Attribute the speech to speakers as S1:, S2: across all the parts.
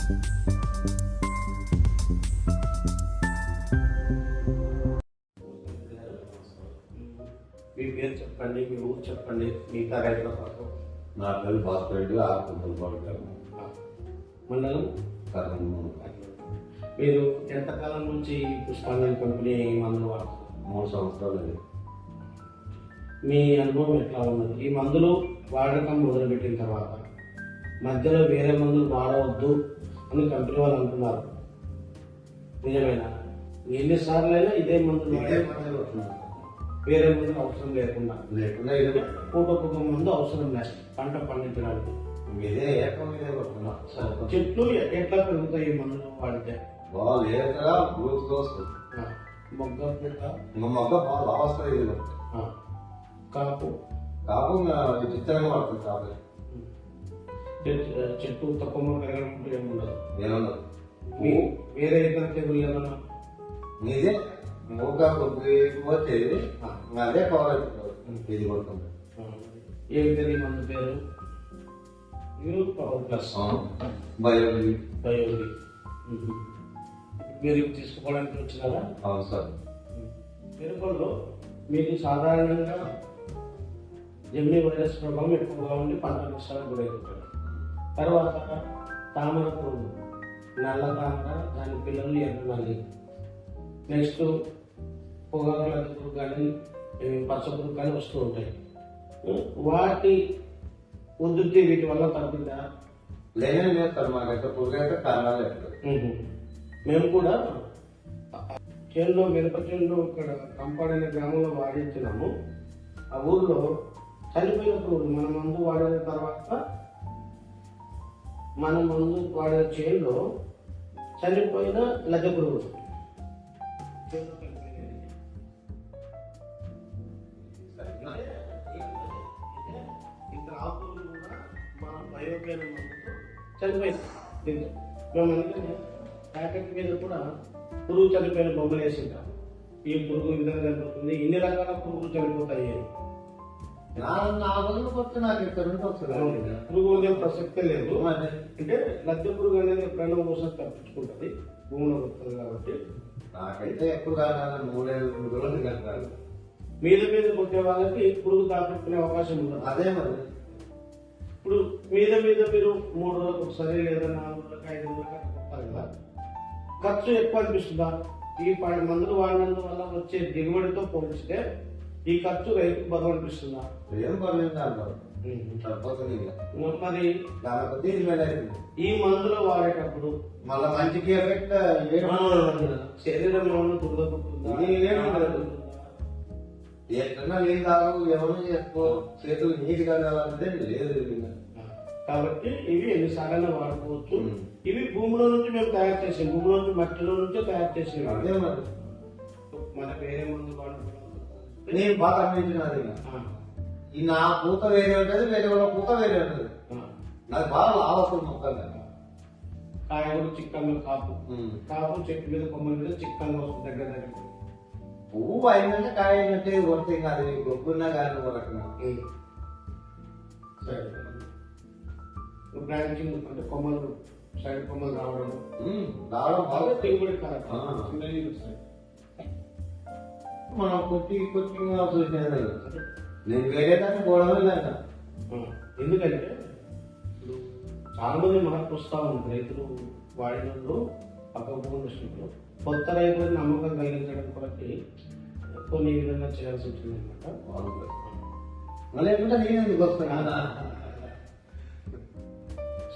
S1: మీ పేరు చెప్పండి, మీ ఊరు చెప్పండి, మిగతా రైతుల కోసం.
S2: నా పేరు భాస్కర్,
S1: మండలం
S2: కర్నూలు.
S1: మీరు ఎంతకాలం నుంచి పుష్పాంజలి కంపెనీ మందులు వాడుతున్నారు?
S2: 3 సంవత్సరాలు.
S1: మీ అనుభవం ఎట్లా ఉన్నది? ఈ మందులు వాడకం మొదలుపెట్టిన తర్వాత మధ్యలో వేరే మందులు వాడవద్దు అని కంపెనీ వాళ్ళు అంటున్నారు, నిజమేనా? ఎన్నిసార్లు అయినా ఇదే మందులు వేరే మందులు అవసరం లేకుండా పూటొక్క మందు అవసరం లేదు పంట పండించడానికి. చెట్లు ఎట్లా పెరుగుతాయి ఈ మందులు వాడితే? మొగ్గ
S2: బాగా వస్తాయి.
S1: కాపు
S2: చిత్రంగా పడుతుంది కాదు.
S1: చెట్టు తక్కువ పెరగడం ఏముండదు.
S2: ఏమన్నది
S1: వేరే ఇతర తెగులు ఏమన్నా
S2: మీదే మూగా పోతే అదే కవర్ ఇది కొడుతుంది.
S1: ఏమి తెలియ మందు పేరు? ప్లస్
S2: బయోగి.
S1: మీరు తీసుకోవడానికి వచ్చినారా?
S2: అవును సార్.
S1: మిరపల్లో మీకు సాధారణంగా జెమిని వైరస్ ప్రభావం ఎక్కువగా ఉండి పంట నష్టాలకు గురవుతుంటారు. తర్వాత తామర పురుగు, నల్ల తామర, దాని పిల్లలు ఎర్రనల్లి, నెక్స్ట్ పొగాకు లద్దె పురుగు కానీ పచ్చ పురుగు కానీ వస్తూ ఉంటాయి. వాటి ఉధృతి వీటి వల్ల తగ్గుతుందా?
S2: లేదని లేదు సార్, మాకైతే పురుగు అయితే కారణాలు లేదు.
S1: మేము కూడా చేనులో మిరప చేనులో ఇక్కడ కంపాడ్ అనే గ్రామంలో వాడించినాము. ఆ ఊర్లో చనిపోయిన పురుగులు మన మందు వాడిన తర్వాత మన మందు వాడిన చేనులో చనిపోయిన లద్దె పురుగులు ఇతర ఆకులు కూడా మన బయోకేన మందుతో చనిపోయింది. మేము అందుకని ప్యాకెట్ మీద కూడా పురుగు చనిపోయిన బొమ్మలు వేసింటాం. ఈ పురుగు ఈ విధంగా చనిపోతుంది, ఇన్ని రకాల పురుగులు చనిపోతాయి. పురుగు ఉండే ప్రసక్తే లేదు. అంటే లద్దె పురుగు అనేది ఎప్పుడైనా ఒకసారి తప్పించుకుంటుంది, భూమిలో వస్తుంది కాబట్టి.
S2: నాకైతే ఎక్కువ 3-5 రోజులు కట్టాలి.
S1: మీద మీద కొట్టే వాళ్ళకి పురుగు తాపెట్టుకునే అవకాశం ఉండదు.
S2: అదే మరి
S1: ఇప్పుడు మీద మీద మీరు 3 రోజులకు ఒకసారి లేదా 4 రోజులకు 5 రోజులకు కొట్టాలి కదా, ఖర్చు ఎక్కువ అనిపిస్తుందా? ఈ మందులు వాడినందువల్ల వచ్చే దిగుబడితో పోలిస్తే ఈ ఖర్చు రైతుకు బరువు అనిపిస్తుందా?
S2: ఏం పర్లేదు.
S1: మరి ఈ మందులు వాడేటప్పుడు
S2: మళ్ళీ మంచికి ఎఫెక్ట్
S1: శరీరంలో దుర్గపుతుందా?
S2: ఎక్కడన్నా నీళ్ళు తాగు, ఎవరు చేసుకో, చేతులు నీట్గా కావాలంటే లేదు.
S1: కాబట్టి ఇవి ఎన్నిసార్లు వాడుకోవచ్చు. ఇవి భూమిలో నుంచి మేము తయారు చేసాం, భూమిలో నుంచి మట్టిలో నుంచే తయారు చేసాం.
S2: అదే మరి
S1: మన వేరే మందు వాడుకోవడం
S2: నేను బాగా అనిపించినది. ఈ నా పూత వేరే ఉంటుంది, వేరే వాళ్ళ పూత వేరే ఉంటుంది. నాకు బాగా లాభం వస్తుంది మొక్కలు.
S1: కాయ కూడా చిక్కగా కాపు చెట్టు మీద కొమ్మల మీద చిక్కగా వస్తుంది దగ్గర దగ్గర.
S2: పువ్వు అయిందంటే కాయ అయినట్టే కొడితే కాదు, గొప్పన్నా కానీ ఒక రకంగా.
S1: సరే, బ్రాంచింగ్ అంటే కొమ్మలు సైడ్ కొమ్మలు రావడం బాగా దిగుబడి
S2: మనం కొట్టి చూసినది. నేను వేరే దాన్ని పోవడమే లేక.
S1: ఎందుకంటే చాలా మంది మనకు వస్తూ ఉంది, రైతులు వాడినప్పుడు పక్క భూములు కొత్త రైతులకు నమ్మకం కలిగించడం కొరకి కొన్ని విధంగా చేయాల్సి ఉంటుంది అనమాట.
S2: మళ్ళీ ఏంటంటే నేను ఎందుకు వస్తాను.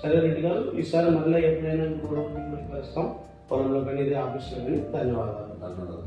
S1: సరే రెడ్డి గారు, ఈసారి మళ్ళీ ఎప్పుడైనా కూడా కలుస్తాం పొలంలో కానీ, ఇది ఆఫీస్లో కానీ. ధన్యవాదాలు.